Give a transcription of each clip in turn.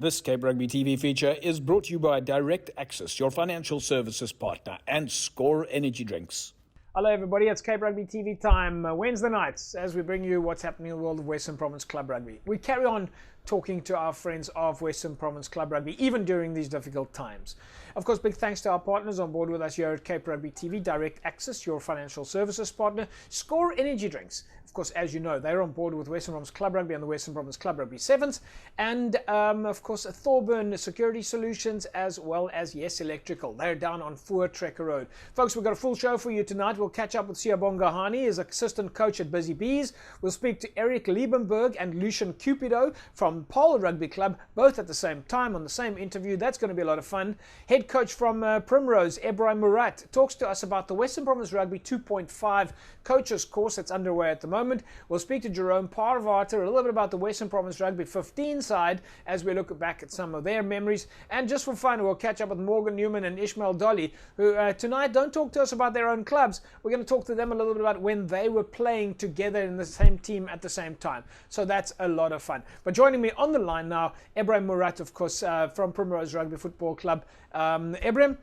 This Cape Rugby TV feature is brought to you by Direct Access, your financial services partner, and Score Energy Drinks. Hello everybody, it's Cape Rugby TV time, Wednesday nights, as we bring you what's happening in the world of Western Province Club Rugby. We carry on talking to our friends of Western Province Club Rugby, even during these difficult times. Of course, big thanks to our partners on board with us here at Cape Rugby TV, Direct Access, your financial services partner, Score Energy Drinks. Of course, as you know, they're on board with Western Province Club Rugby and the Western Province Club Rugby Sevens, and of course, Thorburn Security Solutions, as well as Yes Electrical. They're down on Four Trekker Road. Folks, we've got a full show for you tonight. We'll catch up with Siyabonga Hani, his assistant coach at Busy Bees. We'll speak to Eric Liebenberg and Lucian Cupido from Paul Rugby Club, both at the same time on the same interview. That's going to be a lot of fun. Head coach from Primrose, Ebrai Murat, talks to us about the Western Province Rugby 2.5 coaches course that's underway at the moment. We'll speak to Jerome Parvater a little bit about the Western Province Rugby 15 side as we look back at some of their memories. And just for fun, we'll catch up with Morgan Newman and Ishmael Dolly, who tonight don't talk to us about their own clubs. We're going to talk to them a little bit about when they were playing together in the same team at the same time. So that's a lot of fun. But joining me on the line now, Ebrai Murat, of course, from Primrose Rugby Football Club. Ebrai,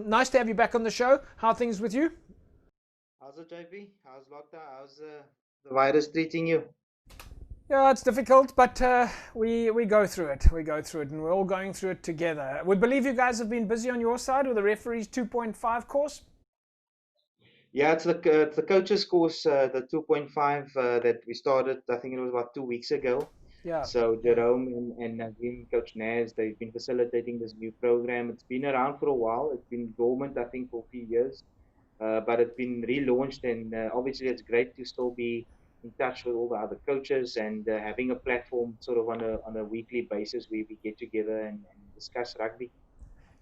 nice to have you back on the show. How are things with you? How's it, JP? How's lockdown? How's the virus treating you? Yeah, it's difficult, but we go through it. We go through it, and we're all going through it together. We believe you guys have been busy on your side with the referees 2.5 course. Yeah, it's the coaches course, the 2.5 that we started. I think it was about 2 weeks ago. Yeah. So Jerome and Nazim, Coach Naz, they've been facilitating this new program. It's been around for a while. It's been dormant, I think, for a few years. But it's been relaunched, and obviously it's great to still be in touch with all the other coaches and having a platform sort of on a weekly basis where we get together and discuss rugby.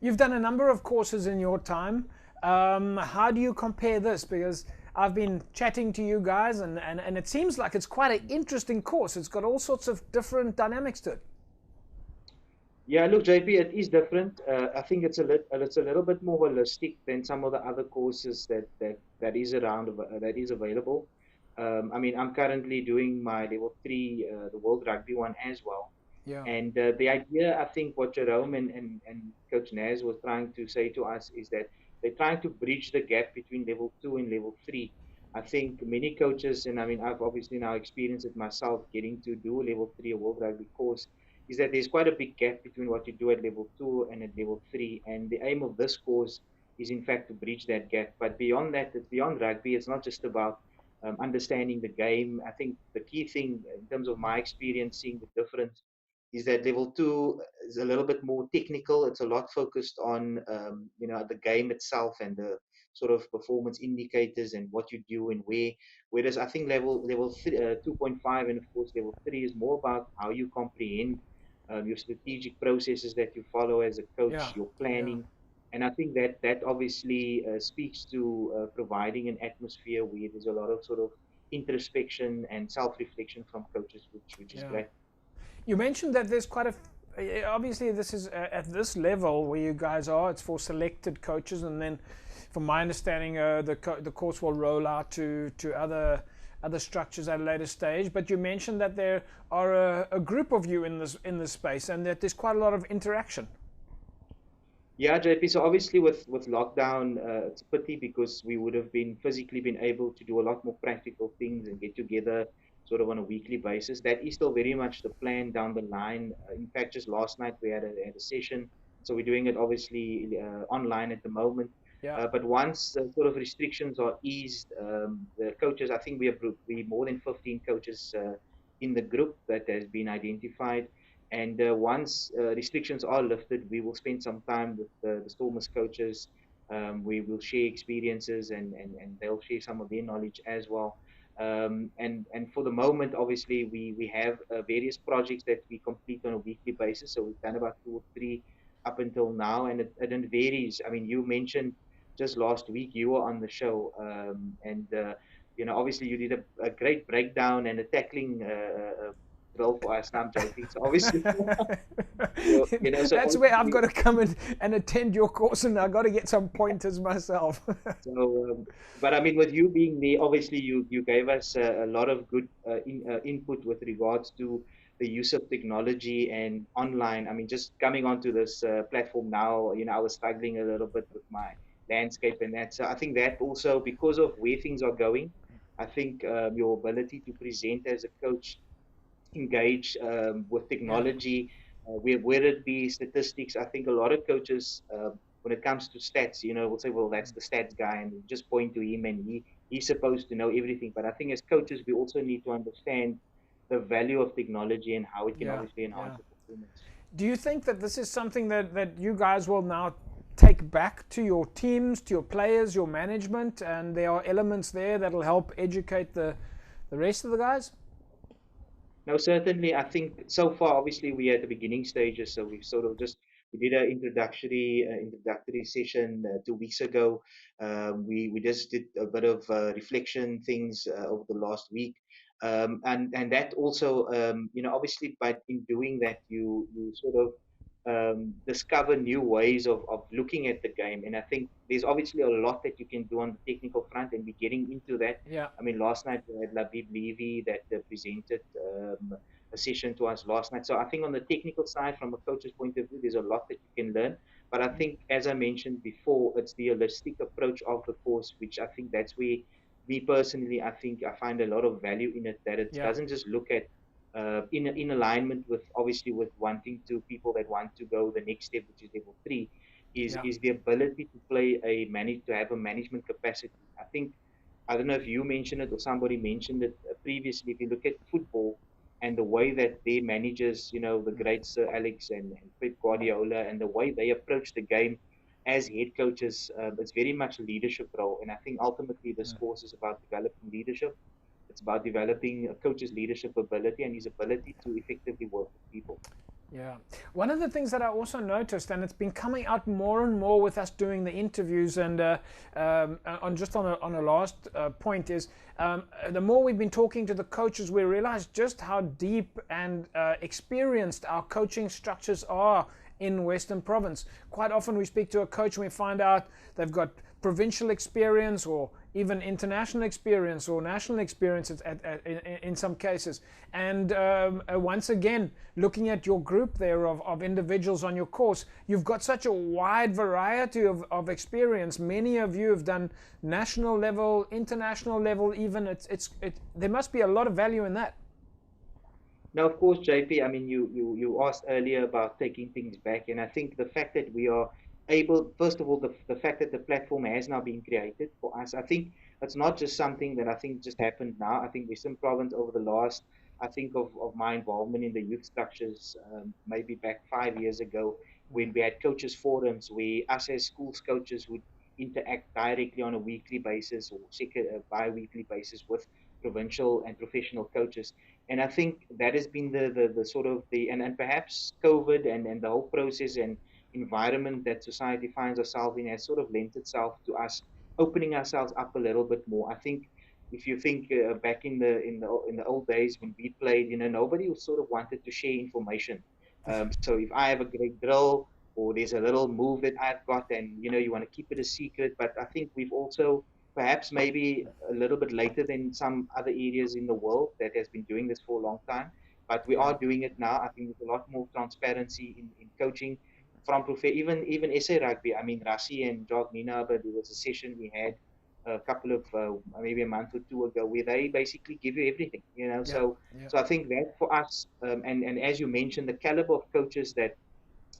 You've done a number of courses in your time. How do you compare this? Because I've been chatting to you guys, and it seems like it's quite an interesting course. It's got all sorts of different dynamics to it. Yeah, look, JP, it is different. I think it's a little bit more holistic than some of the other courses that is around that is available. I mean, I'm currently doing my level 3, the World Rugby one as well. Yeah. And the idea, I think, what Jerome and Coach Naz was trying to say to us is that they're trying to bridge the gap between level 2 and level 3. I think many coaches, and I mean, I've obviously now experienced it myself, getting to do a level 3, a World Rugby course, is that there's quite a big gap between what you do at level 2 and at level 3. And the aim of this course is, in fact, to bridge that gap. But beyond that, it's beyond rugby. It's not just about understanding the game. I think the key thing, in terms of my experience, seeing the difference, is that level 2 is a little bit more technical. It's a lot focused on the game itself and the sort of performance indicators and what you do and where. Whereas I think level 2.5 and of course level 3 is more about how you comprehend your strategic processes that you follow as a coach, your planning. And I think that obviously speaks to providing an atmosphere where there's a lot of sort of introspection and self-reflection from coaches, which is great. You mentioned that there's quite obviously this is at this level where you guys are, it's for selected coaches, and then from my understanding the course will roll out to other structures at a later stage. But you mentioned that there are a group of you in this space, and that there's quite a lot of interaction. Yeah, JP. So obviously with lockdown, it's a pity because we would have been physically been able to do a lot more practical things and get together sort of on a weekly basis. That is still very much the plan down the line. In fact, just last night we had a session. So we're doing it obviously online at the moment. Yeah. But once the sort of restrictions are eased, the coaches, I think we more than 15 coaches in the group that has been identified. And once restrictions are lifted, we will spend some time with the Stormers coaches. We will share experiences and they'll share some of their knowledge as well. And for the moment, obviously, we have various projects that we complete on a weekly basis. So we've done about 2 or 3 up until now, and it varies. I mean, you mentioned just last week you were on the show, and obviously you did a great breakdown and a tackling drill for us. I'm joking. So obviously, that's where I've got to come and attend your course, and I've got to get some pointers myself. But I mean, with you being there, obviously you gave us a lot of good input with regards to the use of technology and online. I mean, just coming onto this platform now, I was struggling a little bit with my landscape and that. So I think that also, because of where things are going, I think your ability to present as a coach, engage with Yeah. technology, whether it be statistics. I think a lot of coaches, when it comes to stats, will say, well, that's the stats guy, and just point to him, and he's supposed to know everything. But I think as coaches, we also need to understand the value of technology and how it can Yeah. obviously enhance Yeah. your performance. Do you think that this is something that you guys will now take back to your teams, to your players, your management, and there are elements there that'll help educate the rest of the guys? No, certainly. I think so far, obviously, we are at the beginning stages, so we've sort of just we did an introductory session 2 weeks ago. We just did a bit of reflection things over the last week, and that also, obviously, but in doing that, you sort of discover new ways of looking at the game. And I think there's obviously a lot that you can do on the technical front, and we're getting into that. Yeah. I mean, last night we had Labib Levy that presented a session to us last night. So I think on the technical side, from a coach's point of view, there's a lot that you can learn. But I think, as I mentioned before, it's the holistic approach of the course, which I think that's where me personally, I think I find a lot of value in it, that it Yeah. doesn't just look at in alignment with, obviously, with wanting to people that want to go the next step, which is level 3, Yeah. is the ability to play to have a management capacity. I think, I don't know if you mentioned it or somebody mentioned it previously. If you look at football and the way that their managers, the great Sir Alex and Pep Guardiola, and the way they approach the game as head coaches, it's very much a leadership role. And I think ultimately this course is about developing leadership. It's about developing a coach's leadership ability and his ability to effectively work with people. Yeah. One of the things that I also noticed, and it's been coming out more and more with us doing the interviews, and on a last point is, the more we've been talking to the coaches, we realize just how deep and experienced our coaching structures are in Western Province. Quite often we speak to a coach and we find out they've got provincial experience or even international experience or national experience in some cases. And once again, looking at your group there of individuals on your course, you've got such a wide variety of experience. Many of you have done national level, international level even. There must be a lot of value in that. Now, of course, JP, I mean, you asked earlier about taking things back, and I think the fact that we are able, first of all, the fact that the platform has now been created for us, I think it's not just something that I think just happened now. I think Western Province over the last, I think of my involvement in the youth structures, maybe back 5 years ago, when we had coaches forums where us as schools coaches would interact directly on a weekly basis or bi-weekly basis with provincial and professional coaches. And I think that has been the sort of and perhaps COVID and the whole process and environment that society finds herself in has sort of lent itself to us opening ourselves up a little bit more. I think if you think back in the old days when we played, nobody sort of wanted to share information. So if I have a great drill or there's a little move that I've got, and you want to keep it a secret, but I think we've also perhaps maybe a little bit later than some other areas in the world that has been doing this for a long time. But we Yeah. are doing it now. I think there's a lot more transparency in coaching from even SA Rugby. I mean, Rassi and Jog Nina, but there was a session we had a couple of maybe a month or two ago where they basically give you everything. Yeah. So Yeah. so I think that for us, and as you mentioned, the caliber of coaches that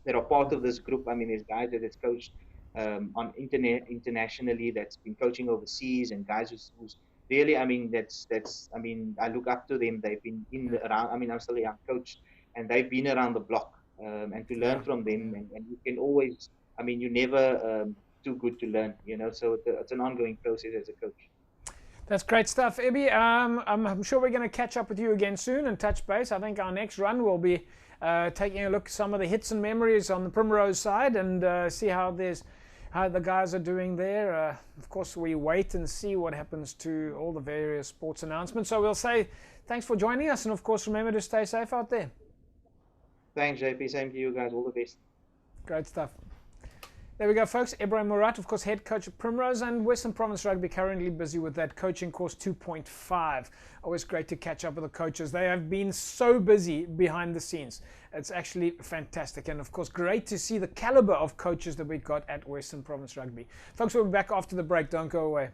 are part of this group. I mean, there's guys that has coached on internationally, that's been coaching overseas, and guys who's really, I mean, I mean, I look up to them. They've been around. I mean, I'm still a young coach, and they've been around the block, and to Yeah. learn from them, Yeah. and you can always, I mean, you're never too good to learn, So it's an ongoing process as a coach. That's great stuff, Ibby. I'm sure we're going to catch up with you again soon and touch base. I think our next run will be taking a look at some of the hits and memories on the Primrose side and see how the guys are doing there. Of course, we wait and see what happens to all the various sports announcements. So we'll say thanks for joining us, and of course, remember to stay safe out there. Thanks, JP. Same to you guys. All the best. Great stuff. There we go, folks. Ibrahim Murat, of course, head coach of Primrose, and Western Province Rugby currently busy with that coaching course 2.5. Always great to catch up with the coaches. They have been so busy behind the scenes. It's actually fantastic. And, of course, great to see the caliber of coaches that we've got at Western Province Rugby. Folks, we'll be back after the break. Don't go away.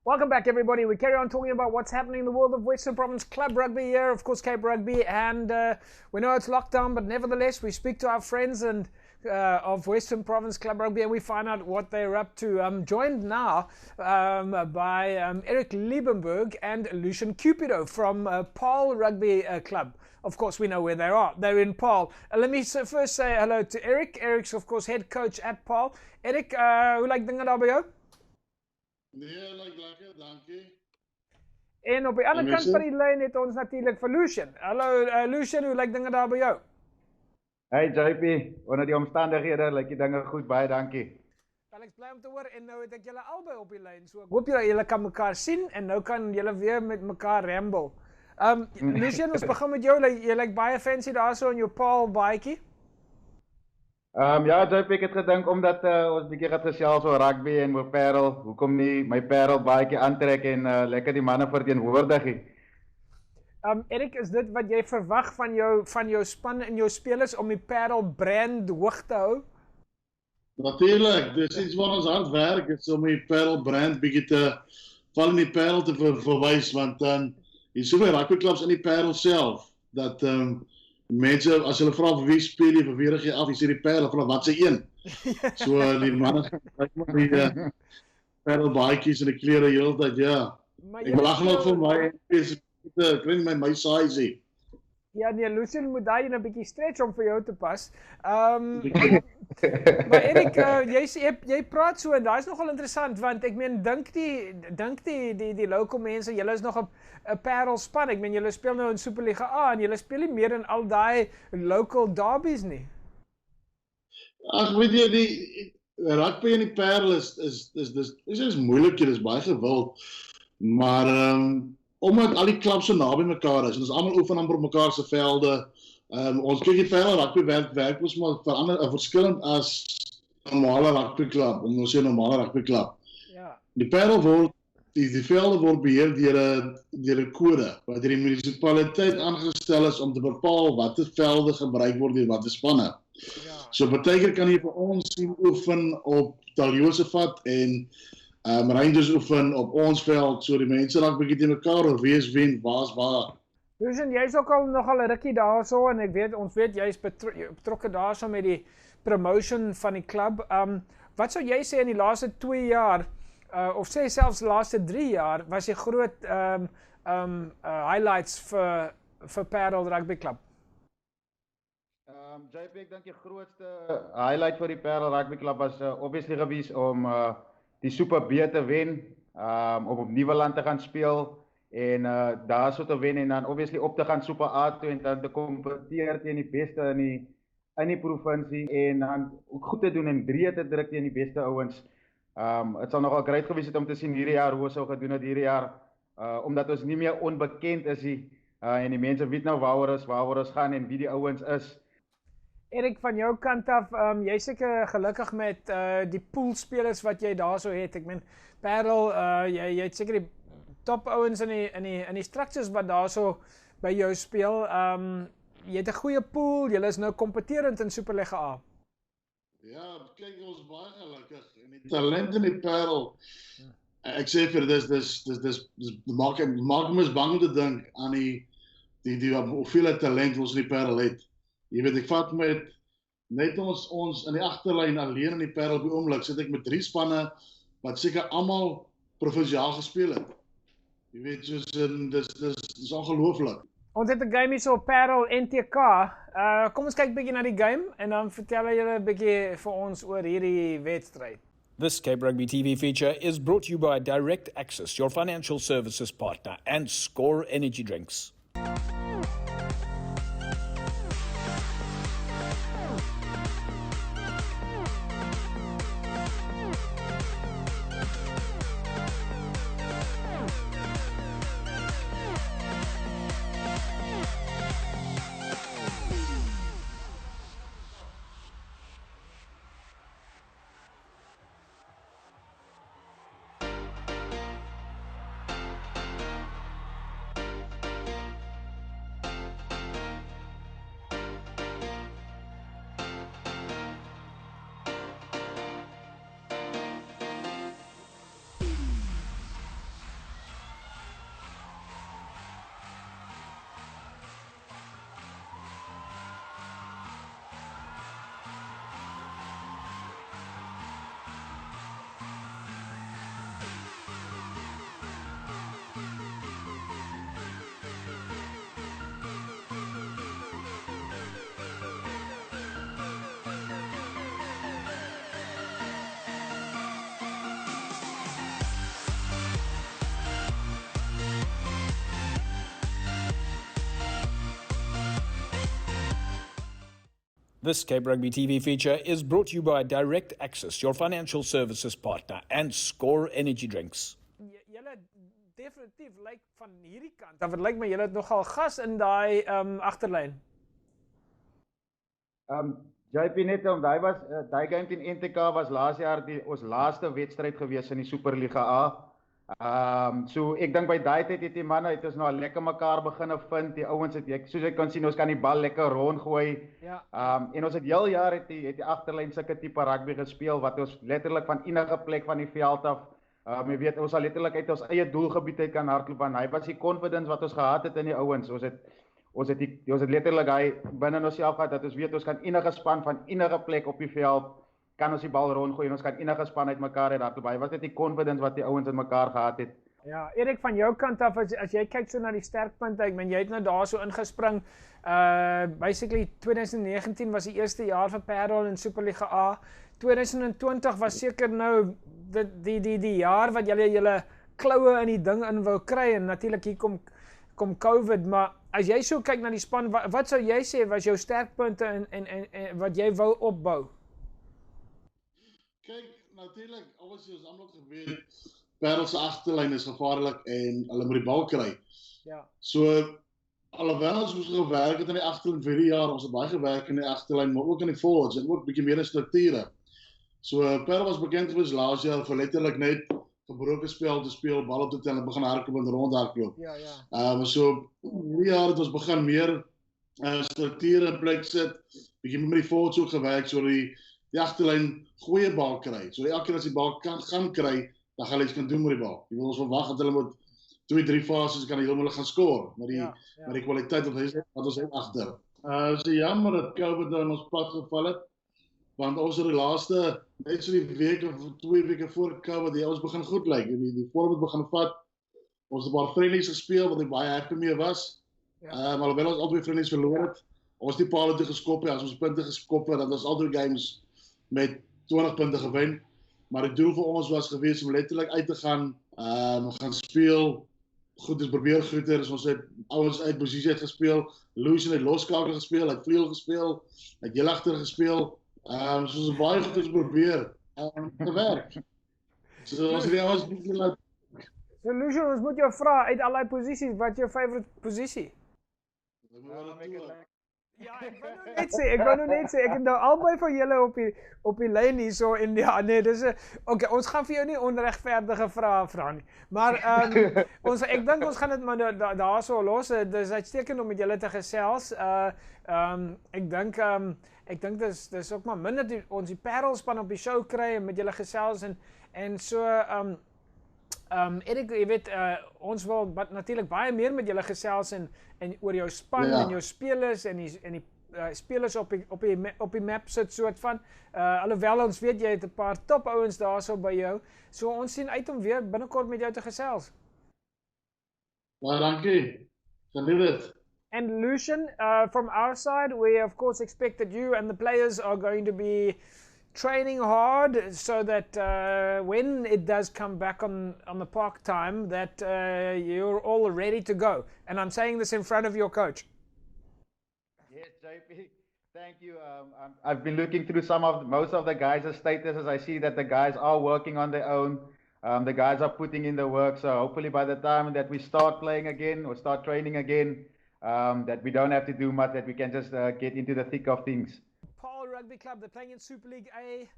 Welcome back, everybody. We carry on talking about what's happening in the world of Western Province Club Rugby here, of course, Cape Rugby, and we know it's lockdown, but nevertheless, we speak to our friends and of Western Province Club Rugby, and we find out what they're up to. I'm joined now by Eric Liebenberg and Lucian Cupido from Paarl Rugby Club. Of course, we know where they are. They're in Paarl. Let me first say hello to Eric. Eric's, of course, head coach at Paarl. Eric, hoe lyk dinge daar by jou? Nee, like lekker, dankie. En op die ander kant van die lyn het ons natuurlik vir Lucian. Hallo Lucian, hoe lyk dinge daar by jou? Hey JP, onder die omstandighede lyk die dinge goed, baie dankie. Wel, ek's bly om te hoor en nou het ek julle albei op die lyn. So ek hoop julle kan mekaar sien en nou kan julle weer met mekaar ramble. Lucian, ons begin met jou. Jy lyk baie fancy daarso in jou Paarl baadjie. Ja, JP, ek het gedink omdat ons bietjie gaat gesels oor rugby en oor Parel, hoekom nie my Parel baadjie aantrek en lekker die manne verteenwoordig nie. Erik, is dit wat jy verwag van jou span en jou spelers om die Parel brand hoog te hou? Natuurlijk, dis iets wat ons hard werk, is om die Parel brand bietjie te val in die Parel te verwys, want hier soveel rugbyklubs in die Parel self, dat mense, as hulle vra vir wie speel jy, vir wie rig jy af, jy sê die Parel, vra wat se een? So die manne kyk maar die Parel baadjies en die klere heeltyd, ja. Ek lag nog vir my, ek kry my size hier. Ja, nee, Lucian moet daar een bietjie stretch om vir jou te pas. Maar Erik, jy praat so en daar is nogal interessant, want ek meen, dink die local mense, julle is nog 'n Parel span, ek meen, julle speel nou in Superliga A en julle speel nie meer in al daai local derbies nie. Ag, weet jy, die rugby in die Parel is moeilik, dit is baie gewild, maar omdat al die klubs so naby mekaar is, en ons almal oefen amper op mekaar se velde, ons kyk die Parel rugby werk ons maar verskillend as normale rugbyklub, om ons sê normale rugbyklub. Ja. Die Parel word, die velde word beheer deur 'n kode, wat deur die munisipaliteit aangestel is om te bepaal watter velde gebruik word deur watter spanne. Ja. So partykeer kan jy vir ons sien oefen op Taljosefat en Rangers oefen op ons veld, so die mense raak bietjie te mekaar of wie is wen, waar's waar. Lucian, jy's ook al nogal 'n rukkie daarso en ons weet jy's betrokke daarso met die promotion van die klub. Wat sou jy sê in die laaste 2 jaar of sê selfs die laaste 3 jaar was die groot highlights vir Parel Rugby Club? JP, ek dink die grootste highlight vir die Parel Rugby Club was obviously gewees om die Super B te wen, om op Nieuweland te gaan speel en daar so te wen en dan obviously op te gaan Super A toe en dan te kompeteer teen die beste in die provinsie en dan ook goed te doen en breed te druk teen die beste ouens. Het sal nogal great gewees het om te sien hierdie jaar hoe ons sou gedoen het hierdie jaar, omdat ons nie meer onbekend is nie, en die mense weet nou waaroor ons gaan en wie die ouens is. Erik, van jou kant af, jy is seker gelukkig met die poolspelers wat jy daarso het. Ek meen, Parel, jy het seker die top ouens in die structures wat daarso by jou speel. Jy het 'n goeie pool, julle is nou kompeterend in Superliga A. Ja, kyk, ons is baie gelukkig en die talent in die Parel. Ek sê vir dis maak my bang om te dink aan die hoeveelheid talent ons in die Parel het. Jy weet, ek vat net ons in die agterlyn alleen in die Parel op die oomblik, sit ek met 3 spanne wat seker almal provinsiaal gespeel het. Jy weet, soos dis ongelooflik. Ons het 'n game hier so op Parel NTK. Kom ons kyk 'n bietjie na die game en dan vertel julle 'n bietjie vir ons oor hierdie wedstryd. This Cape Rugby TV feature is brought to you by Direct Access, your financial services partner, and Score Energy Drinks. This Cape Rugby TV feature is brought to you by Direct Access, your financial services partner, and Score Energy Drinks. Julle definitief lyk van hierdie kant, dan lyk my julle het nogal gas in daai agterlyn. JP net om daai game teen NTK was laas jaar ons laaste wedstryd gewees in die Superliga A. So ek dink by daai tyd het die manne het ons nou al lekker mekaar begine vind. Die ouens het soos ek kan sien, ons kan die bal lekker rondgooi. Ja. En ons het heel jaar het die agterlyn sulke tipe rugby gespeel wat ons letterlik van enige plek van die veld af jy weet ons sal letterlik uit ons eie doelgebied uit kan hardloop en hy was die confidence wat ons gehad het in die ouens. Ons het letterlik hy binne in onsself gehad dat ons weet ons kan enige span van enige plek op die veld kan ons die bal rondgooi en ons kan enige span uit mekaar uit hardloop. Hy was net die confidence wat die ouens in mekaar gehad het. Ja, Erik, van jou kant af as jy kyk so na die sterkpunte, ek meen jy het nou daar so ingespring. Basically 2019 was die eerste jaar vir Parel in Superliga A. 2020 was seker nou die jaar wat julle kloue in die ding in wou kry en natuurlik hier kom COVID, maar as jy so kyk na die span, wat sou jy sê was jou sterkpunte en wat jy wou opbou? Kyk, natuurlijk, obviously ons almal geweet, Parel se agterlyn is gevaarlik en hulle moet die bal kry. Ja. So alhoewel ons moes gewerk het in die agterlyn vir die jaar, ons het baie gewerk in die agterlyn, maar ook in die forwards en ook bietjie meer in strukture. So Parel was bekend gewees laas jaar vir letterlik net gebroke spel te speel, bal op te tel en begin hardloop en rondhardloop. Ja. So hierdie jaar het ons begin meer strukture in plek sit, bietjie meer met die forwards ook gewerk, so die agterlyn goeie bal kry. So elke keer as die bal kan gaan kry, dan gaan hulle iets kan doen met die bal. Jy wil ons verwag dat hulle met 2-3 fases kan heeltemal gaan skoor met die kwaliteit wat ons het agter. So jammer dat COVID in ons pad geval het, want ons het die laaste net so die week of 2 weke voor COVID die ons begin goed lyk. Die vorm het begin vat. Ons het 'n paar friendlies gespeel wat ek baie happy mee was. Maar alhoewel ons albei friendlies verloor het, ons die paal toe geskop het, as ons punte geskop het, dat ons albei games met 20 punte gewen. Maar die doel vir ons was gewees om letterlik uit te gaan, gaan speel. Goed, dus probeer goeie, dus ons het ouens uit posisie het gespeel. Louis het loskakel gespeel, het vleuel gespeel, het heel agter gespeel. So ons het baie goed probeer gewerk. So ons het die ouens bietjie laat. So Lucian, ons moet jou vra uit al die posisies, wat jou favorite posisie? Ja, ek wou nou net sê, ek het nou albei van julle op die lyn hier so en ja, nee, dis okay, ons gaan vir jou nie onregverdige vrae vra nie. Maar ek dink ons gaan dit maar daar so los. Dis uitstekend om met julle te gesels. Ek dink dis ook maar min dat ons die Parelspan op die show kry en met julle gesels en so Erik, jy weet, ons wil natuurlik baie meer met julle gesels en oor jou span en jou spelers en die spelers op die map sit soort van. Alhoewel ons weet jy het 'n paar top ouens daarso by jou. So ons sien uit om weer binnekort met jou te gesels. Baie dankie. Geniet dit. And Lucian, from our side, we of course expect that you and the players are going to be training hard so that when it does come back on the park time, that you're all ready to go. And I'm saying this in front of your coach. Yes, JP. Thank you. I've been looking through most of the guys' statuses. I see that the guys are working on their own. The guys are putting in the work. So hopefully by the time that we start playing again or start training again, that we don't have to do much, that we can just get into the thick of things. Paarl Rugby Club, they're playing in Super League A.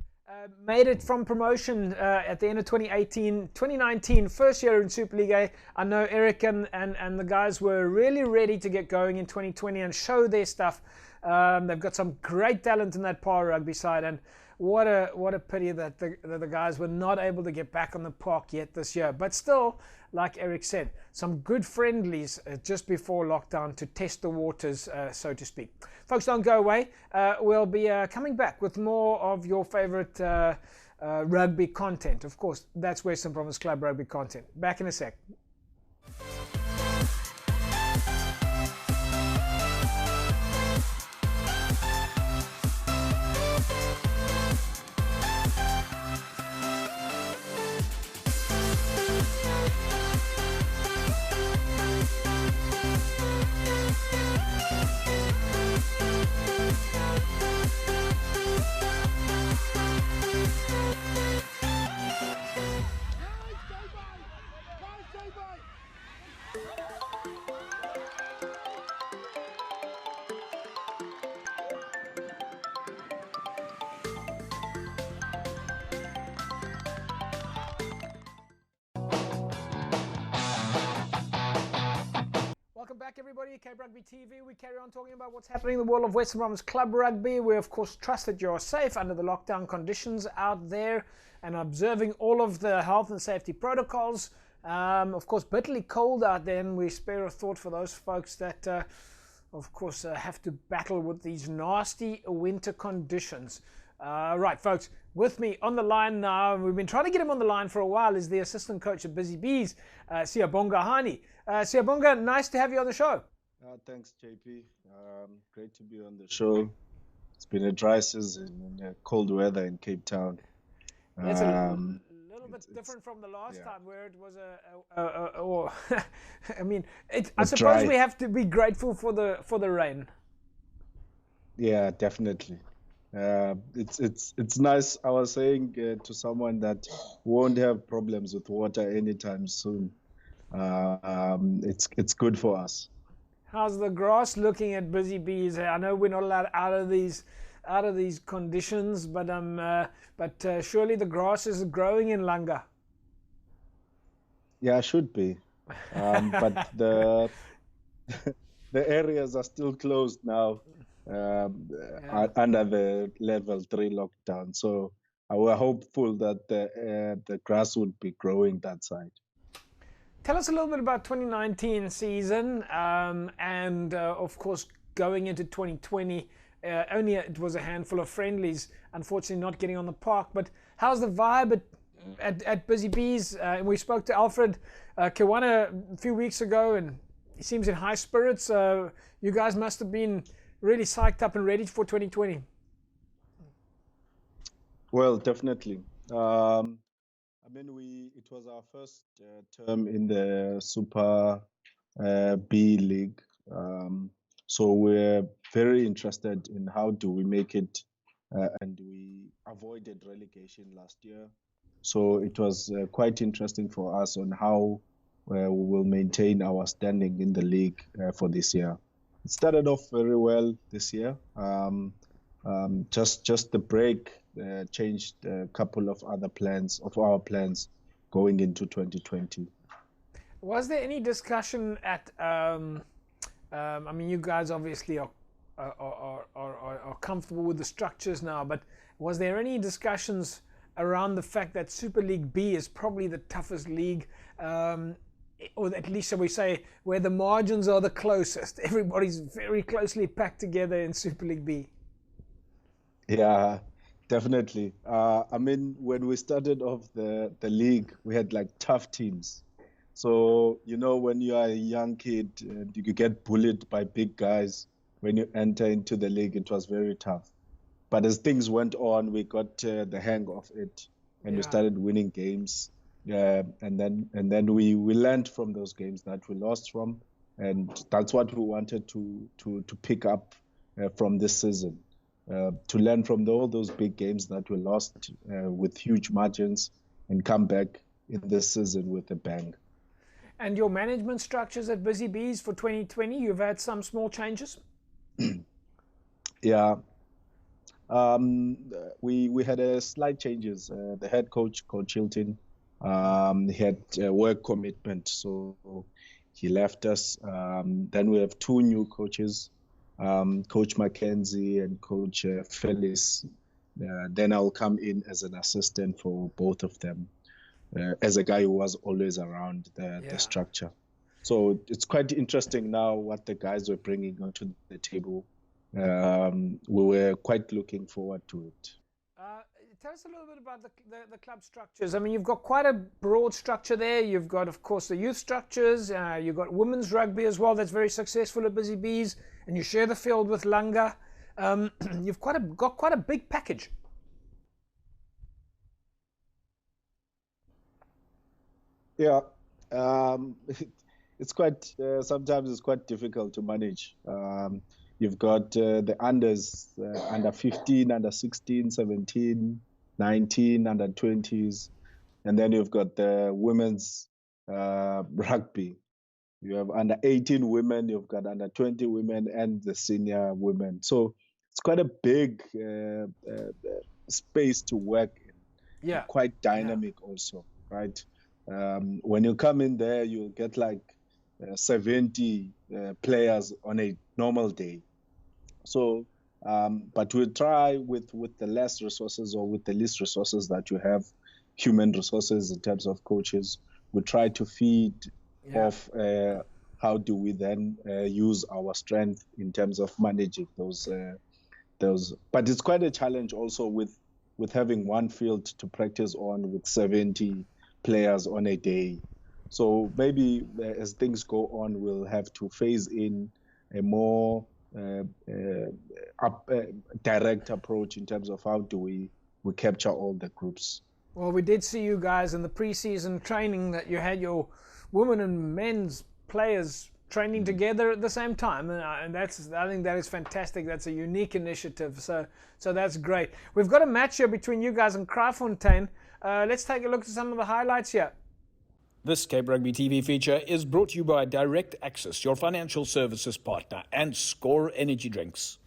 Made it from promotion at the end of 2018, 2019, first year in Super League A. I know Eric and the guys were really ready to get going in 2020 and show their stuff. They've got some great talent in that Paarl Rugby side, and what a pity that the guys were not able to get back on the park yet this year. But still, like Eric said, some good friendlies just before lockdown to test the waters, so to speak. Folks, don't go away. We'll be coming back with more of your favorite rugby content. Of course, that's Western Province Club rugby content. Back in a sec. Welcome back, everybody. Cape Rugby TV. We carry on talking about what's happening in the world of Western Province Club Rugby. We, of course, trust that you're safe under the lockdown conditions out there and observing all of the health and safety protocols. Of course, bitterly cold out there, and we spare a thought for those folks that, of course, have to battle with these nasty winter conditions. Right, folks, with me on the line now, we've been trying to get him on the line for a while, is the assistant coach of Busy Bees, Siyabonga Hani. Siyabonga, nice to have you on the show. Thanks, JP. Great to be on the show. It's been a dry season and cold weather in Cape Town. It's a little bit different from the last time where it was I mean, I suppose we have to be grateful for the rain. Yeah, definitely. It's nice. I was saying to someone that we won't have problems with water anytime soon. It's good for us. How's the grass looking at Busy Bees? I know we're not allowed out of these conditions, but surely the grass is growing in Langa. Yeah, it should be. But the areas are still closed now under the level 3 lockdown. So we're hopeful that the grass would be growing that side. Tell us a little bit about 2019 season and of course going into 2020. Only it was a handful of friendlies, unfortunately not getting on the park. But how's the vibe at Busy Bees? We spoke to Alfred Kiwana a few weeks ago, and he seems in high spirits. You guys must have been really psyched up and ready for 2020. Well, definitely. I mean, it was our first term in the Super B League. So we're very interested in how do we make it, and we avoided relegation last year. So it was quite interesting for us on how we will maintain our standing in the league for this year. It started off very well this year. Just the break changed a couple of other plans of our plans going into 2020. Was there any discussion at? I mean, you guys obviously are comfortable with the structures now, but was there any discussions around the fact that Super League B is probably the toughest league, or at least shall we say, where the margins are the closest? Everybody's very closely packed together in Super League B. Yeah, definitely. I mean, when we started off the league, we had like tough teams. So, when you are a young kid, you get bullied by big guys. When you enter into the league, it was very tough. But as things went on, we got the hang of it, and we started winning games. And then we learned from those games that we lost from, and that's what we wanted to pick up from this season. To learn from all those big games that we lost with huge margins and come back in this season with a bang. And your management structures at Busy Bees for 2020, you've had some small changes? Yeah. We had a slight changes. The head coach, Coach Hilton, he had a work commitment, so he left us. Then we have two new coaches, Coach Mackenzie and Coach Felix. Then I'll come in as an assistant for both of them, as a guy who was always around the structure. So it's quite interesting now what the guys were bringing onto the table. We were quite looking forward to it. Tell us a little bit about the club structures. I mean, you've got quite a broad structure there. You've got, of course, the youth structures. You've got women's rugby as well. That's very successful at Busy Bees, and you share the field with Langa. You've got quite a big package. Yeah, it's quite sometimes it's quite difficult to manage. You've got the unders, under 15, under 16, 17, 19, under 20s, and then you've got the women's rugby. You have under 18 women, you've got under 20 women, and the senior women. So it's quite a big space to work in. Yeah. Quite dynamic also, right? When you come in there, you'll get like 70 players on a normal day. So, but we'll try with the less resources or with the least resources that you have, human resources in terms of coaches, we try to feed off how do we then use our strength in terms of managing those. But it's quite a challenge also with having one field to practice on with 70 players on a day. So maybe as things go on, we'll have to phase in a more direct approach in terms of how do we capture all the groups. Well, we did see you guys in the pre-season training that you had your women and men's players training together at the same time, and I think that is fantastic. That's a unique initiative, so that's great. We've got a match here between you guys and Kraaifontein. Let's take a look at some of the highlights here. This Cape Rugby TV feature is brought to you by Direct Access, your financial services partner, and Score Energy Drinks.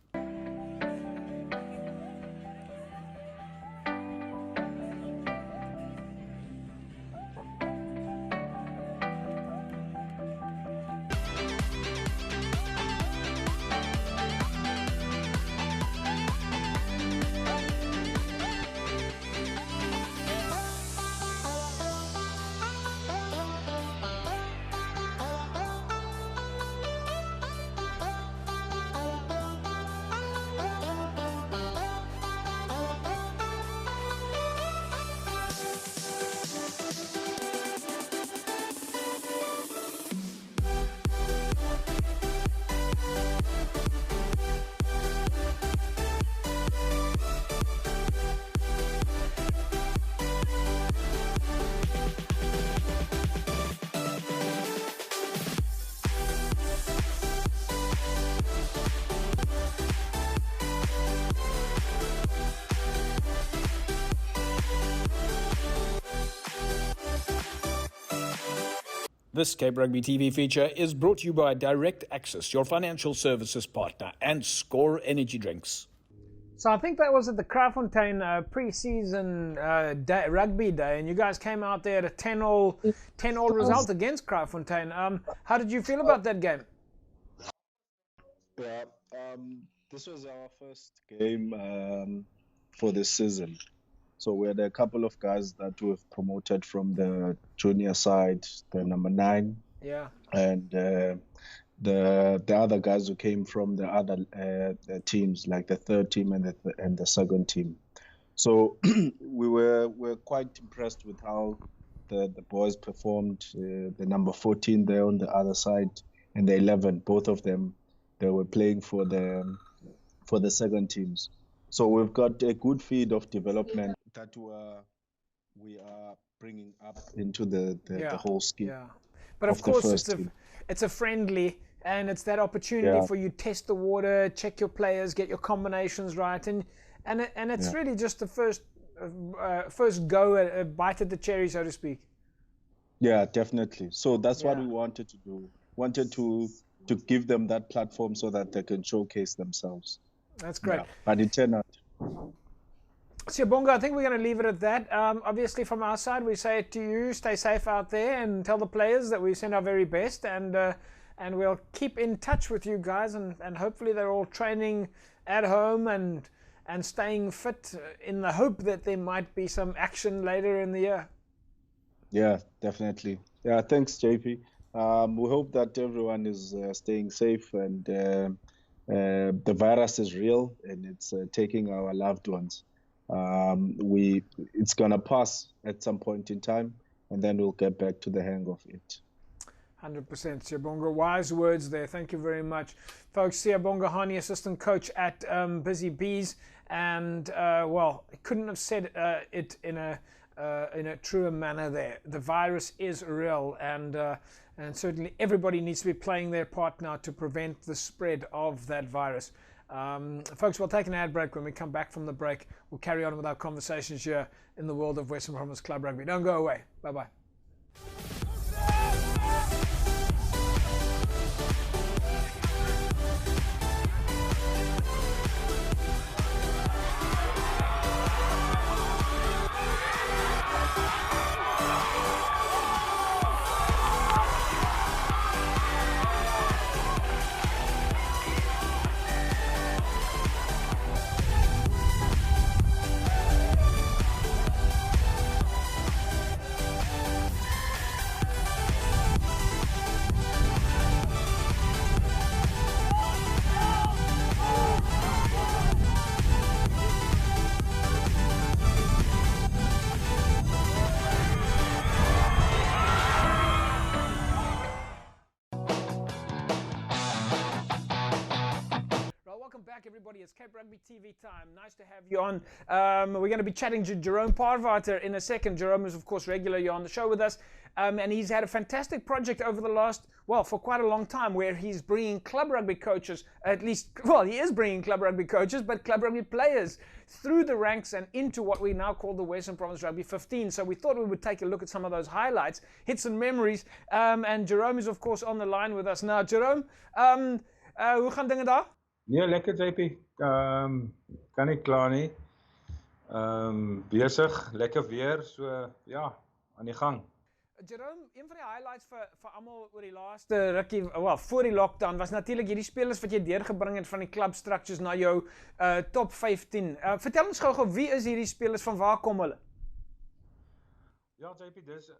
This Cape Rugby TV feature is brought to you by Direct Access, your financial services partner, and Score Energy Drinks. So I think that was at the Kraaifontein pre-season rugby day, and you guys came out there at a 10-all result against Kraaifontein. How did you feel about that game? Yeah, this was our first game for this season. So we had a couple of guys that we've promoted from the junior side, the number 9. Yeah. And the other guys who came from the other teams, like the third team and the second team. So we're quite impressed with how the boys performed. The number 14 there on the other side, and the 11, both of them, they were playing for the second teams. So we've got a good feed of development that we are bringing up into the whole scheme. Yeah, but of course it's a friendly, and it's that opportunity for you to test the water, check your players, get your combinations right, and it's really just the first go a bite at the cherry, so to speak. Yeah, definitely. So that's what we wanted to do. Wanted to give them that platform so that they can showcase themselves. That's great. Yeah, but it turned out. Siyabonga, I think we're going to leave it at that. Obviously, from our side, we say it to you: stay safe out there, and tell the players that we send our very best, and we'll keep in touch with you guys, and hopefully they're all training at home and staying fit in the hope that there might be some action later in the year. Yeah, definitely. Yeah, thanks, JP. We hope that everyone is staying safe, and the virus is real and it's taking our loved ones. It's gonna pass at some point in time, and then we'll get back to the hang of it. 100%, Siyabonga. Wise words there. Thank you very much, folks. Siyabonga Hani, assistant coach at Busy Bees, and well, I couldn't have said it in a truer manner there. The virus is real, and certainly everybody needs to be playing their part now to prevent the spread of that virus. Folks, we'll take an ad break. When we come back from the break, we'll carry on with our conversations here in the world of Western Province Club Rugby. Don't go away. Bye-bye. Everybody, it's Cape Rugby TV time. Nice to have you on. We're going to be chatting to Jerome Parvater in a second. Jerome is, of course, regularly on the show with us, and he's had a fantastic project over the last, well, for quite a long time, where he's bringing club rugby coaches, at least, well, he is bringing club rugby coaches, but club rugby players through the ranks and into what we now call the Western Province Rugby 15. So we thought we would take a look at some of those highlights, hits and memories, and Jerome is, of course, on the line with us now. Jerome, hoe gaan dinge daar? Nee, lekker JP. Kan nie kla nie. Besig, lekker weer, so ja, aan die gang. Jerome, een van die highlights vir almal oor die laaste rukkie, wel, voor die lockdown, was natuurlik hierdie spelers wat jy deurgebring het van die club structures na jou top 15. Vertel ons gou-gou, wie is hierdie spelers, van waar kom hulle? Ja, JP, dis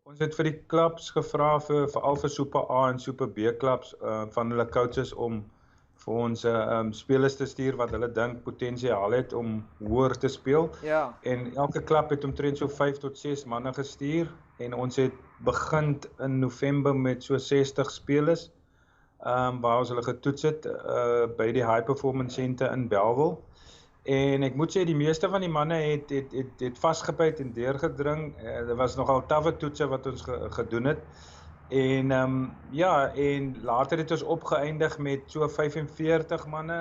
ons het vir die clubs gevra veral vir Super A en Super B clubs van hulle coaches om vir ons spelers te stuur wat hulle dink potensiaal het om hoër te speel. Ja. En elke klub het omtrent so 5 tot 6 manne gestuur en ons het begin in November met so 60 spelers waar ons hulle getoets het by die High Performance Center in Bellville. En ek moet sê die meeste van die manne het vasgebyt en deurgedring. Daar was nogal tawwe toetse wat ons gedoen het. En ja, en later het ons opgeëindig met so 45 manne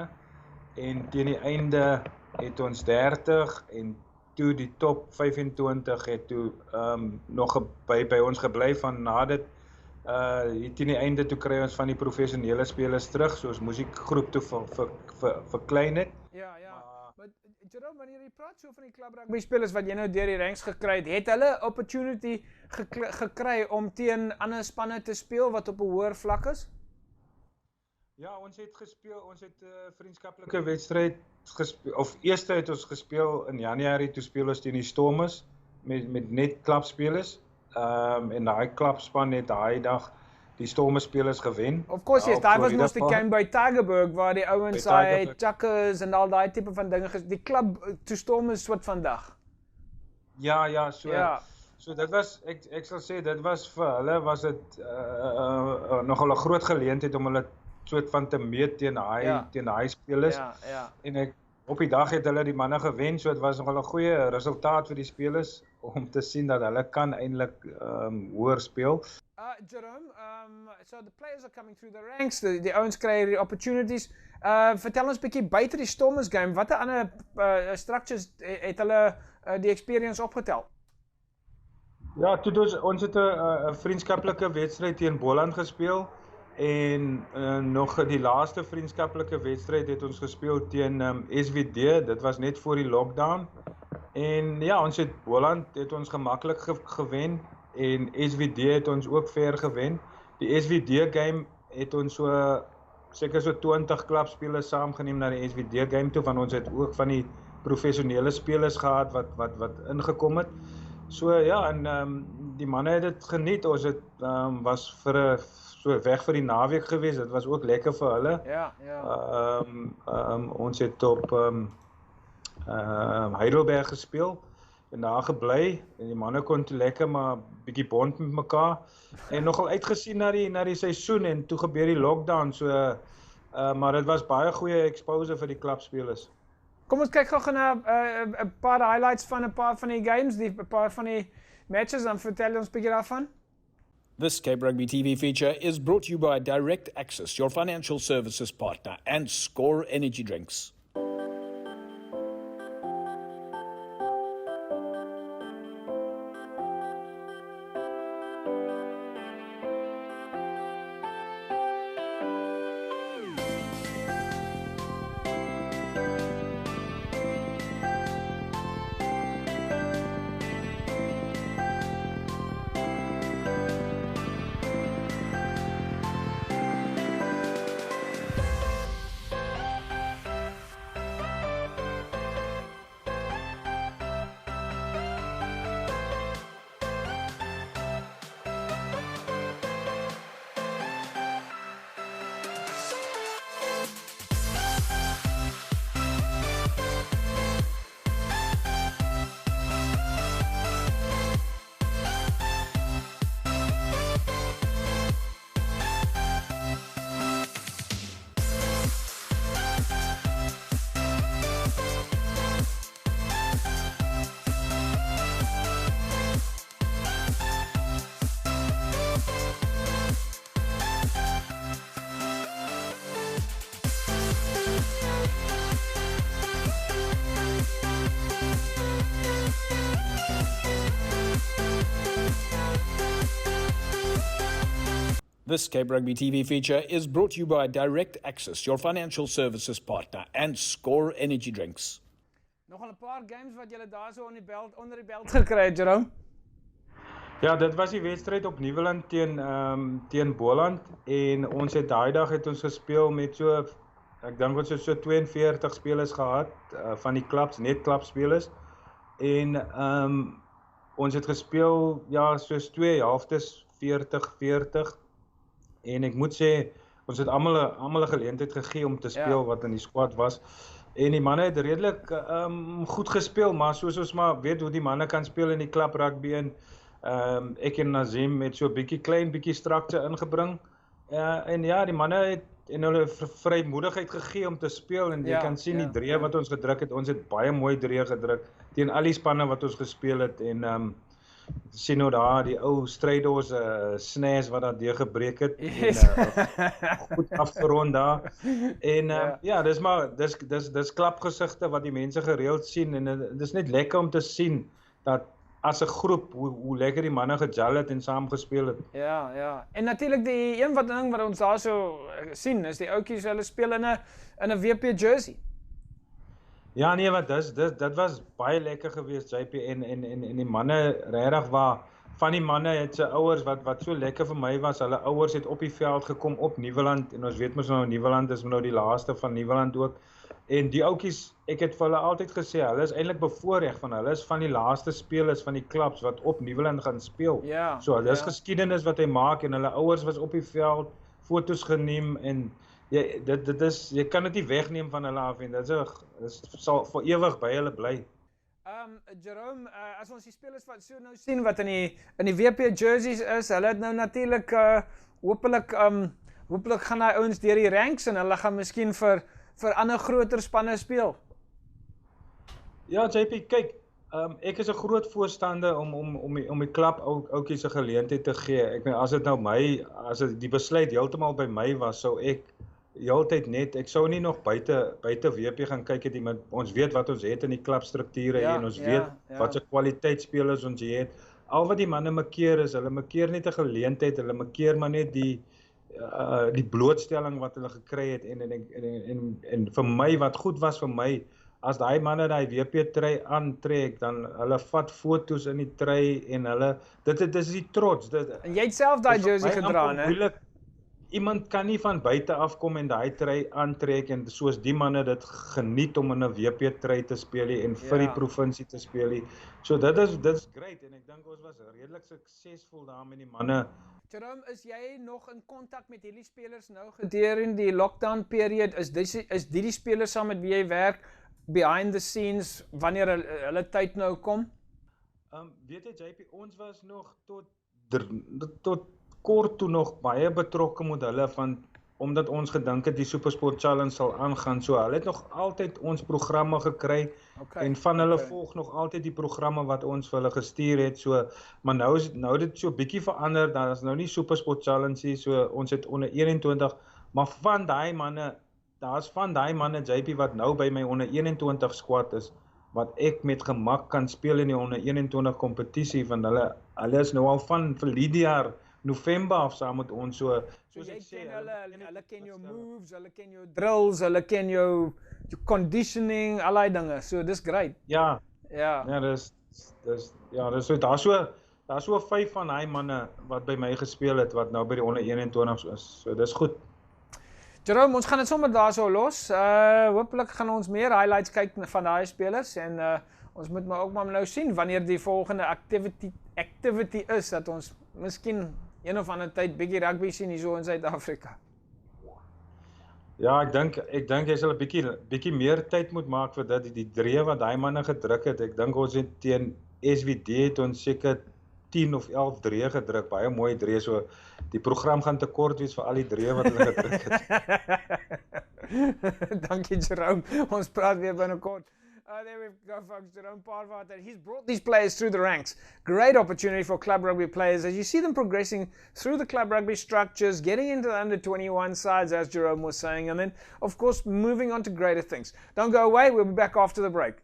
en teen die einde het ons 30 en toe die top 25 het toe nog by ons gebly van na dit teen die einde toe kry ons van die professionele spelers terug, soos musiekgroep toe verklein het. Ja. Maar Jerome, wanneer jy praat so van die club rugby spelers wat jy nou deur die ranks gekry het hulle opportunity gekry om teen ander spanne te speel wat op 'n hoër vlak is? Ja, ons het gespeel, ons het vriendskaplike wedstryd gespeel, of eerste het ons gespeel in Januarie, toe speel ons teen die Stormers met net klubspelers. En daai klubspan het daai dag die Stormers spelers gewen. Of course, yes, daai was mos die game by Tigerberg waar die ouens hy chuckers en al daai tipe van dinge die klub toe Stormers soort vandag. Ja, so. Ja. So dit was ek sal sê dit was vir hulle was dit nogal 'n groot geleentheid om hulle soort van te meet teen daai spelers. Ja. En op die dag het hulle die manne gewen, so dit was nogal 'n goeie resultaat vir die spelers om te sien dat hulle kan eintlik hoër speel. Jerome, so the players are coming through the ranks, the ouens kry die opportunities. Vertel ons 'n bietjie buite die Stormers game, watter ander structures het hulle die experience opgetel? Ja, toe ons het 'n vriendskaplike wedstryd teen Boland gespeel en nog die laaste vriendskaplike wedstryd het ons gespeel teen SVD, dit was net voor die lockdown. En ja, ons het Boland het ons gemaklik gewen en SVD het ons ook ver gewen. Die SVD game het ons seker so 20 klubspelers saamgeneem na die SVD game toe, want ons het ook van die professionele spelers gehad wat ingekom het. So ja, en die manne het dit geniet. Ons het was vir so weg vir die naweek gewees. Dit was ook lekker vir hulle. Ja. Ons het op Heidelberg gespeel en daar gebly en die manne kon toe lekker maar bietjie bond met mekaar en nogal uitgesien na die seisoen en toe gebeur die lockdown, so maar dit was baie goeie exposure vir die klubspelers. Kom ons kyk gou na 'n paar highlights van 'n paar van die games, 'n paar van die matches, dan vertel ons 'n bietjie daarvan. This Cape Rugby TV feature is brought to you by Direct Access, your financial services partner, and Score Energy Drinks. This Cape Rugby TV feature is brought to you by Direct Access, your financial services partner, and Score Energy Drinks. Nogal 'n paar games wat julle daar so onder die belt gekry het, Jerome. Ja, dit was die wedstryd op Nieuweland teen Boland en ons het daai dag het ons gespeel met so ek dink ons het so 42 spelers gehad van die klubs, net klubspelers. En ons het gespeel ja, soos 2 helftes 40-40. En ek moet sê ons het almal 'n geleentheid gegee om te speel wat in die squad was. En die manne het redelik goed gespeel, maar soos ons maar weet hoe die manne kan speel in die klub rugby en ek en Nazim het so 'n bietjie structure ingebring. En ja, die manne het en hulle vrymoedigheid gegee om te speel en jy kan sien die drie wat ons gedruk het. Ons het baie mooi drie gedruk teen al die spanne wat ons gespeel het en sien nou daar die ou stryders snares wat daar deur gebreek het en goed afgerond daar. En ja, dis klapgesigte wat die mense gereeld sien en dis net lekker om te sien dat as 'n groep hoe lekker die manne gejal het en saam gespeel het. Ja. En natuurlik die een ding wat ons daar so sien is die ouetjies hulle speel in 'n WP jersey. Ja nee, wat dit was baie lekker geweest JP en die manne regtig waar van die manne het se ouers wat so lekker vir my was, hulle ouers het op die veld gekom op Nieuweland en ons weet mos nou Nieuweland is nou die laaste van Nieuweland ook. En die ouetjies, ek het vir hulle altyd gesê, hulle is eintlik bevoorreg van hulle is van die laaste spelers van die klubs wat op Nieuweland gaan speel. So hulle is geskiedenis wat hy maak en hulle ouers was op die veld, fotos geneem en dit is jy kan dit nie wegneem van hulle af en dit sal vir ewig by hulle bly. Jerome, as ons die spelers wat so nou sien wat in die WP jerseys is, hulle het nou natuurlik hopelik gaan daai ouens deur die ranks en hulle gaan miskien vir ander groter spanne speel. Ja, JP, kyk, ek is 'n groot voorstander om die klub ouetjies 'n geleentheid te gee. Ek meen as dit die besluit heeltemal by my was, sou ek heeltyd net, ek sou nie nog buite WP gaan kyk het nie, maar ons weet wat ons het in die klubstrukture en ons weet wat se kwaliteitspelers ons het. Al wat die manne makeer is, hulle makeer net 'n geleentheid, hulle makeer maar net die blootstelling wat hulle gekry het en vir my wat goed was vir my, as daai manne daai WP trui aantrek, dan hulle vat foto's in die trui en hulle dit is die trots. En jy het self daai jersey gedra, né? Iemand kan nie van buite af kom en daai trui aantrek en soos die manne dit geniet om in 'n WP trui te speel en vir die provinsie te speel. So dit is great en ek dink ons was redelik suksesvol daar met die manne. Jerome, is jy nog in kontak met hierdie spelers nou gedurende die lockdown period? Is die spelers saam met wie jy werk behind the scenes wanneer hulle tyd nou kom? Weet jy JP, ons was nog tot kort toe nog baie betrokke met hulle omdat ons gedink het die Supersport Challenge sal aangaan. So hulle het nog altyd ons programme gekry en van hulle volg nog altyd die programme wat ons vir hulle gestuur het. So, maar nou dit so bietjie verander, daar is nou nie Supersport Challenge nie, so ons het onder 21, maar van daai manne JP wat nou by my onder 21 squad is, wat ek met gemak kan speel in die onder 21 kompetisie, want hulle is nou al van verlede jaar November af saam met ons, soos ek sê, hulle ken jou moves, hulle ken jou drills, hulle ken jou conditioning, allerlei dinge. So dis great. Ja, dis daar's so 5 van daai manne wat by my gespeel het wat nou by die onder 21 is. So dis goed. Jerome, ons gaan dit sommer daarso los. Hopelik gaan ons meer highlights kyk van daai spelers en ons moet maar ook maar nou sien wanneer die volgende activity is dat ons miskien een of ander tyd bietjie rugby sien hier so in Suid-Afrika. Ja, ek dink jy sal 'n bietjie meer tyd moet maak vir dit, die dreë wat daai manne gedruk het. Ek dink ons het teen SWD het ons seker 10 of 11 dreë gedruk, baie mooi dreë, so die program gaan te kort wees vir al die dreë wat hulle gedruk het. Dankie Jerome, ons praat weer binnekort. There we go, folks. Jerome Parvat, he's brought these players through the ranks. Great opportunity for club rugby players as you see them progressing through the club rugby structures, getting into the under 21 sides, as Jerome was saying, and then, of course, moving on to greater things. Don't go away. We'll be back after the break.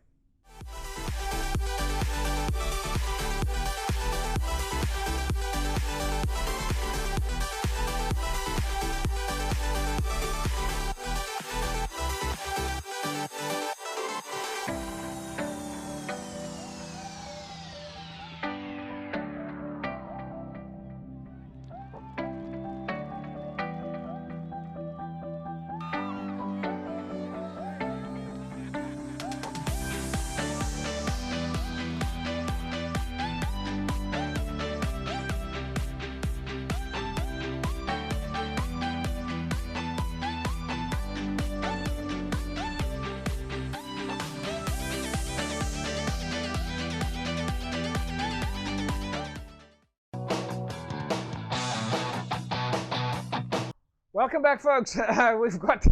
Welcome back, folks. We've got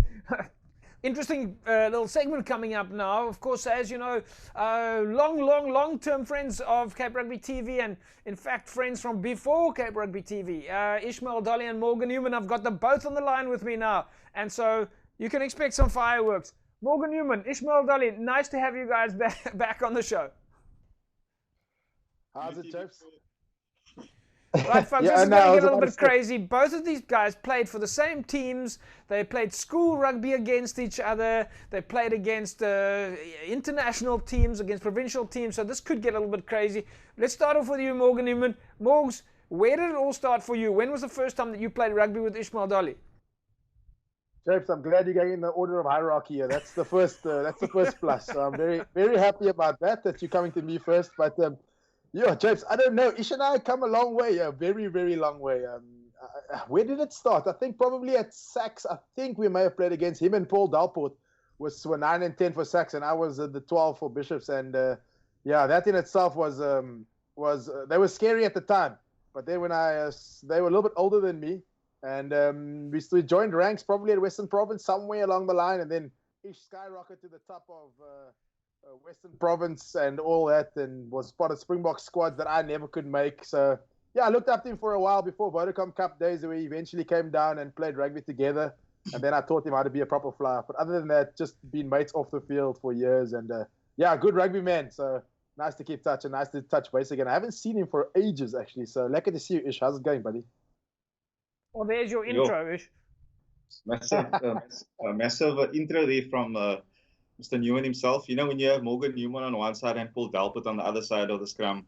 interesting little segment coming up now. Of course, as you know, long-term friends of Cape Rugby TV, and in fact, friends from before Cape Rugby TV. Ishmael Dolly and Morgan Newman, I've got them both on the line with me now. And so you can expect some fireworks. Morgan Newman, Ishmael Dolly, nice to have you guys back on the show. How's it, James? Right, folks, this is going to get a little bit crazy. Both of these guys played for the same teams. They played school rugby against each other. They played against international teams, against provincial teams. So this could get a little bit crazy. Let's start off with you, Morgan Newman. Morgs, where did it all start for you? When was the first time that you played rugby with Ishmael Dolly? James, I'm glad you're going in the order of hierarchy here. That's the first plus. So I'm very, very happy about that you're coming to me first. But yeah, James, I don't know. Ish and I come a long way, a very, very long way. Where did it start? I think probably at Sax. I think we may have played against him and Paul Dalport were 9 and 10 for Sax, and I was the 12 for Bishops. And Yeah, that in itself was they were scary at the time, but then when they were a little bit older than me, and we joined ranks probably at Western Province somewhere along the line, and then Ish skyrocketed to the top of Western Province and all that, and was part of Springbok squad that I never could make. So yeah, I looked up to him for a while before Vodacom Cup days, where he eventually came down and played rugby together, and then I taught him how to be a proper flyer. But other than that, just been mates off the field for years, and yeah, good rugby man. So nice to keep touch and nice to touch base again. I haven't seen him for ages, actually. So lekker to see you, Ish. How's it going, buddy? Well, there's your intro, Ish. Massive intro there from Mr. Newman himself. You know, when you have Morgan Newman on one side and Paul Delpit on the other side of the scrum,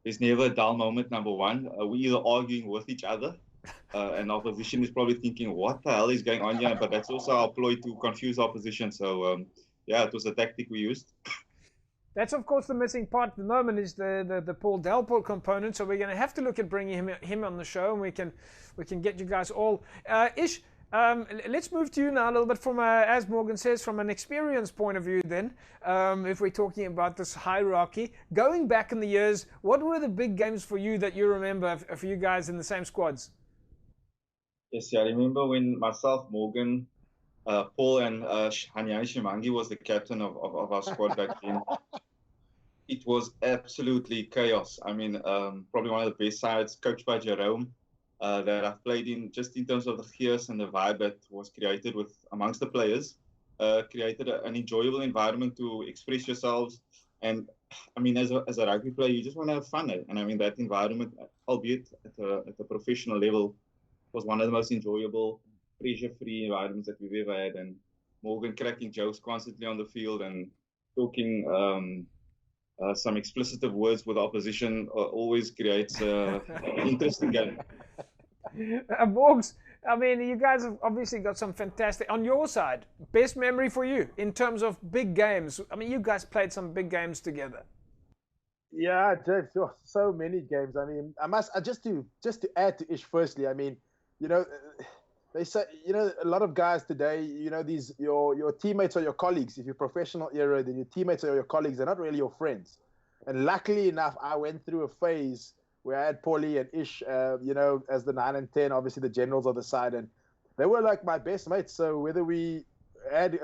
there's never a dull moment, number one. We're either arguing with each other, and our opposition is probably thinking, what the hell is going on here? But that's also our ploy to confuse our opposition. So, yeah, it was a tactic we used. That's, of course, the missing part at the moment is the Paul Delport component. So we're going to have to look at bringing him on the show, and we can get you guys all. Ish, let's move to you now a little bit from, as Morgan says, from an experience point of view then, if we're talking about this hierarchy. Going back in the years, what were the big games for you that you remember for you guys in the same squads? Yes, yeah, I remember when myself, Morgan, Paul and Hanyani Shimangi was the captain of our squad back then. It was absolutely chaos. I mean, probably one of the best sides, coached by Jerome, that I've played in, just in terms of the fierce and the vibe that was created with amongst the players, created an enjoyable environment to express yourselves. And I mean, as a rugby player, you just want to have fun. And I mean, that environment, albeit at a professional level, was one of the most enjoyable, pressure-free environments that we've ever had. And Morgan cracking jokes constantly on the field and talking some explicit words with opposition always creates an interesting game. Morgs, I mean, you guys have obviously got some fantastic, on your side, best memory for you in terms of big games. I mean, you guys played some big games together. Yeah, James, so many games. I mean, just to add to Ish firstly, I mean, you know, they say, you know, a lot of guys today, you know, your teammates or your colleagues. If you're professional era, then your teammates or your colleagues are not really your friends. And luckily enough, I went through a phase where I had Paulie and Ish, you know, as the 9 and 10, obviously the generals on the side, and they were like my best mates. So whether we had,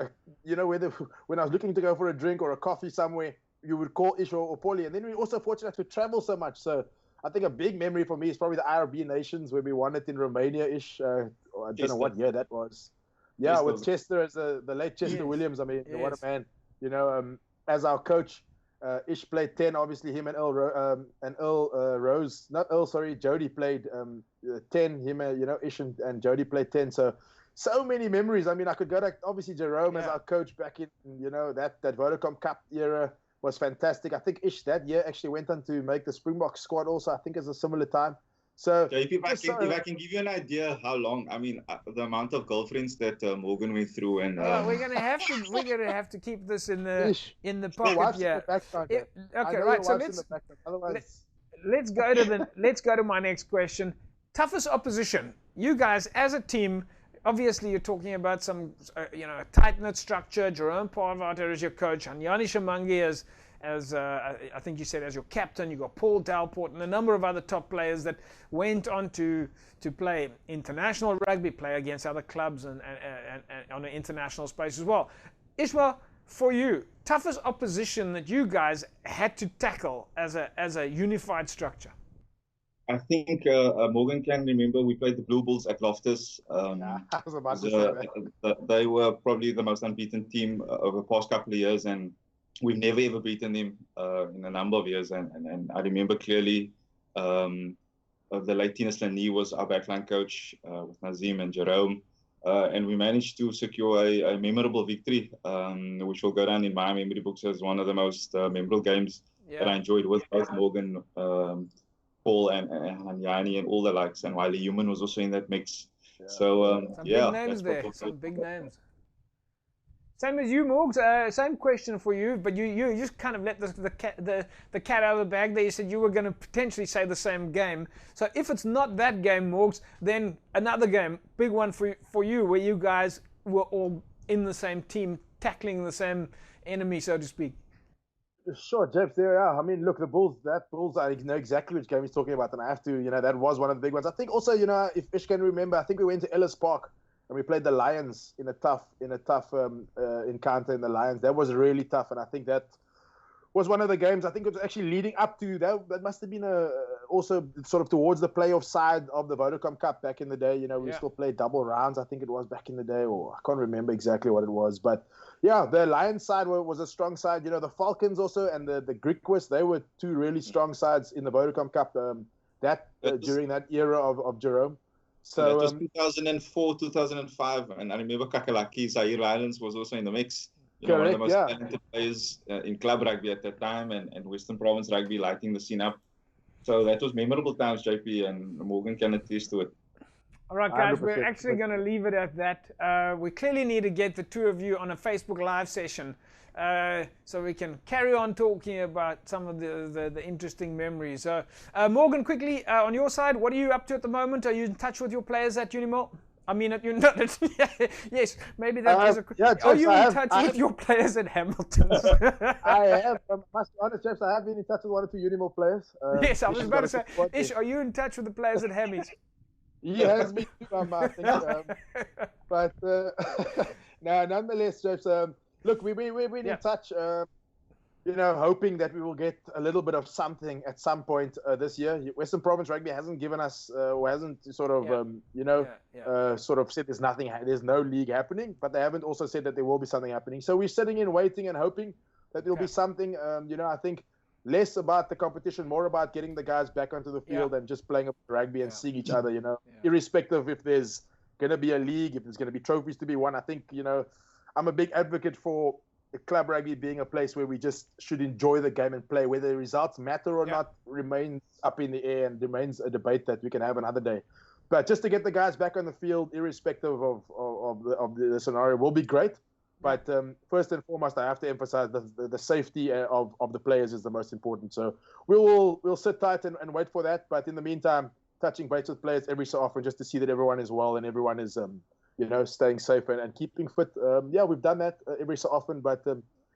you know, when I was looking to go for a drink or a coffee somewhere, you would call Ish or Paulie. And then we were also fortunate to travel so much. So I think a big memory for me is probably the IRB Nations where we won it in Romania-ish. I don't know what year that was. Yeah, Chester. With Chester as the late Chester Williams. I mean, what a man. You know, as our coach, Ish played 10. Obviously, him and Earl Rose. Not Earl, sorry. Jody played 10. Him, you know, Ish and Jody played 10. So many memories. I mean, I could go to obviously Jerome as our coach back in, you know, that Vodacom Cup era. Was fantastic. I think Ish that year actually went on to make the Springbok squad also, I think at a similar time. So if I can give you an idea how long, I mean, the amount of girlfriends that Morgan went through, and we're gonna have to keep this in the pocket. Yeah. Okay, right. So let's go to my next question. Toughest opposition. You guys as a team. Obviously, you're talking about some, you know, tight-knit structure. Jerome Parvater as your coach, Hanyani Shimangi as I think you said as your captain. You got Paul Dalport and a number of other top players that went on to play international rugby, play against other clubs and on an international space as well. Ishmael, for you, toughest opposition that you guys had to tackle as a unified structure. I think Morgan can remember we played the Blue Bulls at Loftus. I was about to say that. They were probably the most unbeaten team over the past couple of years, and we've never ever beaten them in a number of years. And I remember clearly the late Tinus Lani was our backline coach with Nazim and Jerome. And we managed to secure a memorable victory, which will go down in my memory books as one of the most memorable games that I enjoyed with both Morgan, Paul and Hanyani and all the likes, and Wiley Human was also in that mix. Yeah. So some big names there, some big names. Same as you, Morgs. Same question for you, but you just kind of let the cat out of the bag there. You said you were going to potentially say the same game. So if it's not that game, Morgs, then another game, big one for you, where you guys were all in the same team, tackling the same enemy, so to speak. Sure, Jeff. There, yeah. I mean, look, the Bulls. That Bulls. I know exactly which game he's talking about, and I have to. That was one of the big ones. I think also, if Ish can remember, I think we went to Ellis Park and we played the Lions in a tough encounter in the Lions. That was really tough, and I think that was one of the games. I think it was actually leading up to that. That must have been also sort of towards the playoff side of the Vodacom Cup back in the day. We still played double rounds. I think it was back in the day, or I can't remember exactly what it was. But yeah, the Lions side was a strong side. The Falcons also and the Griquas, they were two really strong sides in the Vodacom Cup. During that era of Jerome. So that was 2004, 2005, and I remember Kakalaki, Zaire Islands was also in the mix. Correct, one of the most talented players in club rugby at that time, and Western Province rugby lighting the scene up. So that was memorable times, JP, and Morgan can attest to it. All right, guys, 100%. we're actually going to leave it at that. We clearly need to get the two of you on a Facebook Live session so we can carry on talking about some of the interesting memories. Morgan, quickly, on your side, what are you up to at the moment? Are you in touch with your players at Unimall? I mean, yes, maybe that is a question. Yeah, Are you in touch with your players at Hamilton's? I have. I must be honest, Jeff, I have been in touch with one or two Unimall players. Yes, I was about to say, Ish, are you in touch with the players at Hammy's? He has me too, I think. But no, nonetheless, Jeff, look, we've been in touch, hoping that we will get a little bit of something at some point this year. Western Province Rugby hasn't given us, or hasn't sort of, sort of said there's no league happening, but they haven't also said that there will be something happening. So we're sitting in waiting and hoping that there'll be something, I think less about the competition, more about getting the guys back onto the field and just playing rugby and seeing each other, irrespective if there's going to be a league, if there's going to be trophies to be won. I think, I'm a big advocate for club rugby being a place where we just should enjoy the game and play. Whether the results matter or not remains up in the air and remains a debate that we can have another day. But just to get the guys back on the field, irrespective of the scenario, will be great. But first and foremost, I have to emphasize the safety of the players is the most important. So we'll sit tight and wait for that. But in the meantime, touching base with players every so often just to see that everyone is well and everyone is staying safe and keeping fit. We've done that every so often. But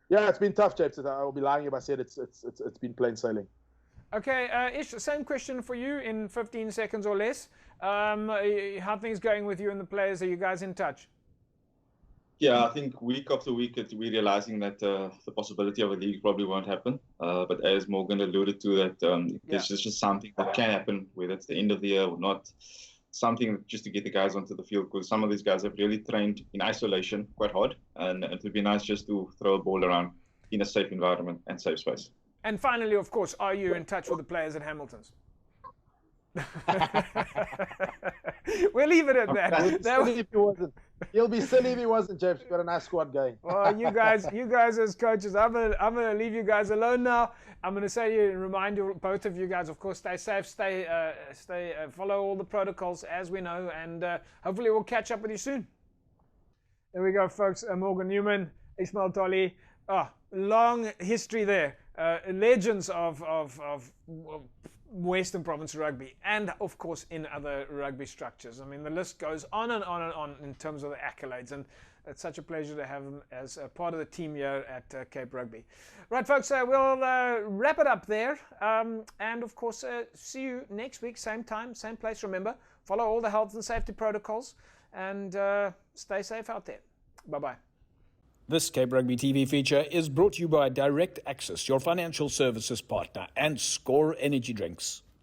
it's been tough, James. I will be lying if I said it's been plain sailing. Okay, Ish, same question for you in 15 seconds or less. How things going with you and the players? Are you guys in touch? Yeah, I think week after week we're realizing that the possibility of a league probably won't happen. But as Morgan alluded to, that there's just something that can happen, whether it's the end of the year or not, something just to get the guys onto the field, because some of these guys have really trained in isolation quite hard, and it would be nice just to throw a ball around in a safe environment and safe space. And finally, of course, are you in touch with the players at Hamilton's? We'll leave it at that. He'll be silly if he wasn't, Jeff. He's got a nice squad going. Well, you guys as coaches, I'm gonna leave you guys alone now. I'm gonna say to you and remind you, both of you guys, of course, stay safe, follow all the protocols as we know, and hopefully we'll catch up with you soon. There we go, folks. Morgan Newman, Ismail Tolly. Long history there. Legends of Western Province Rugby, and of course in other rugby structures. I mean, the list goes on and on and on in terms of the accolades, and it's such a pleasure to have him as a part of the team here at Cape Rugby. Right, folks, we'll wrap it up there, and of course see you next week, same time, same place. Remember, follow all the health and safety protocols, and stay safe out there. Bye-bye. This Cape Rugby TV feature is brought to you by Direct Access, your financial services partner, and Score Energy Drinks.